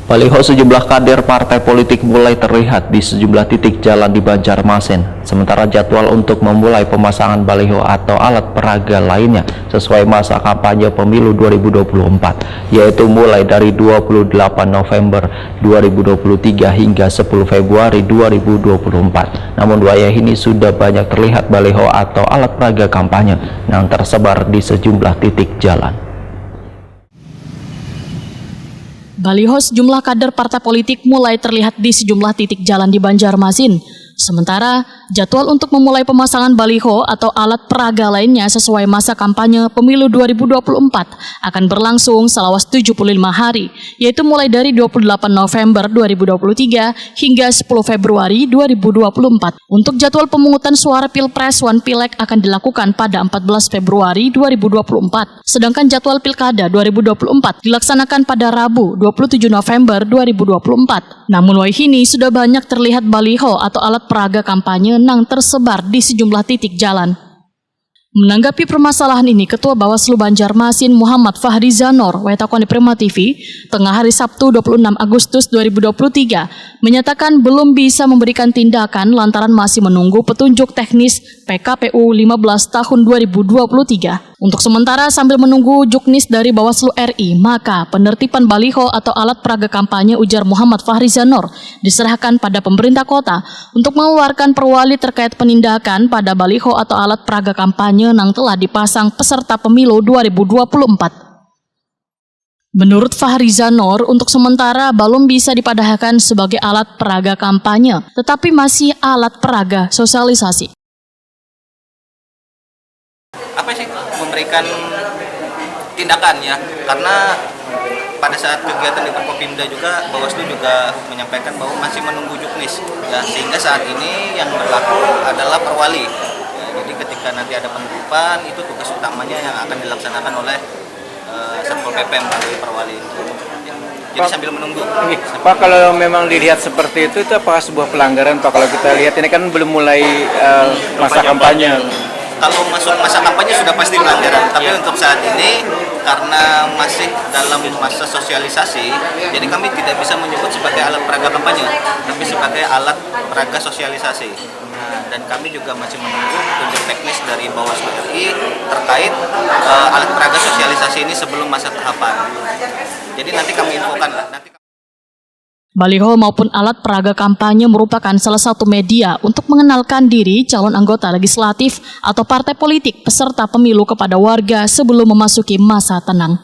Baliho sejumlah kader partai politik mulai terlihat di sejumlah titik jalan di Banjarmasin. Sementara jadwal untuk memulai pemasangan baliho atau alat peraga lainnya sesuai masa kampanye pemilu 2024, yaitu mulai dari 28 November 2023 hingga 10 Februari 2024. Namun wilayah ini sudah banyak terlihat baliho atau alat peraga kampanye yang tersebar di sejumlah titik jalan. Baliho sejumlah kader partai politik mulai terlihat di sejumlah titik jalan di Banjarmasin. Sementara jadwal untuk memulai pemasangan baliho atau alat peraga lainnya sesuai masa kampanye pemilu 2024 akan berlangsung selama 75 hari, yaitu mulai dari 28 November 2023 hingga 10 Februari 2024. Untuk jadwal pemungutan suara Pilpres Wan Pileg akan dilakukan pada 14 Februari 2024, sedangkan jadwal Pilkada 2024 dilaksanakan pada Rabu 27 November 2024. Namun wahini sudah banyak terlihat baliho atau alat peraga kampanye yang tersebar di sejumlah titik jalan. Menanggapi permasalahan ini, Ketua Bawaslu Banjarmasin Muhammad Fahri Zanor, wetakon di Prima TV, tengah hari Sabtu 26 Agustus 2023, menyatakan belum bisa memberikan tindakan lantaran masih menunggu petunjuk teknis PKPU 15 tahun 2023. Untuk sementara sambil menunggu juknis dari Bawaslu RI, maka penertiban baliho atau alat peraga kampanye, ujar Muhammad Fahri Zanor, diserahkan pada pemerintah kota untuk mengeluarkan perwali terkait penindakan pada baliho atau alat peraga kampanye yang telah dipasang peserta pemilu 2024. Menurut Fahri Zanor, untuk sementara belum bisa dipadahkan sebagai alat peraga kampanye, tetapi masih alat peraga sosialisasi. Apa sih memberikan tindakan ya, karena pada saat kegiatan di Forkopimda juga Bawaslu juga menyampaikan bahwa masih menunggu juknis ya, sehingga saat ini yang berlaku adalah perwali ya, jadi ketika nanti ada penetapan itu tugas utamanya yang akan dilaksanakan oleh Satpol PP melalui perwali itu ya. Jadi sambil menunggu. Pak, kalau memang dilihat seperti itu apakah sebuah pelanggaran Pak? Kalau kita lihat ini kan belum mulai masa kampanye. Kalau masuk masa kampanye sudah pasti pelanggaran, tapi untuk saat ini karena masih dalam masa sosialisasi, jadi kami tidak bisa menyebut sebagai alat peraga kampanye, tapi sebagai alat peraga sosialisasi. Nah, dan kami juga masih menunggu petunjuk teknis dari Bawaslu RI terkait alat peraga sosialisasi ini sebelum masa tahapan. Jadi nanti kami infokan lah. Baliho maupun alat peraga kampanye merupakan salah satu media untuk mengenalkan diri calon anggota legislatif atau partai politik peserta pemilu kepada warga sebelum memasuki masa tenang.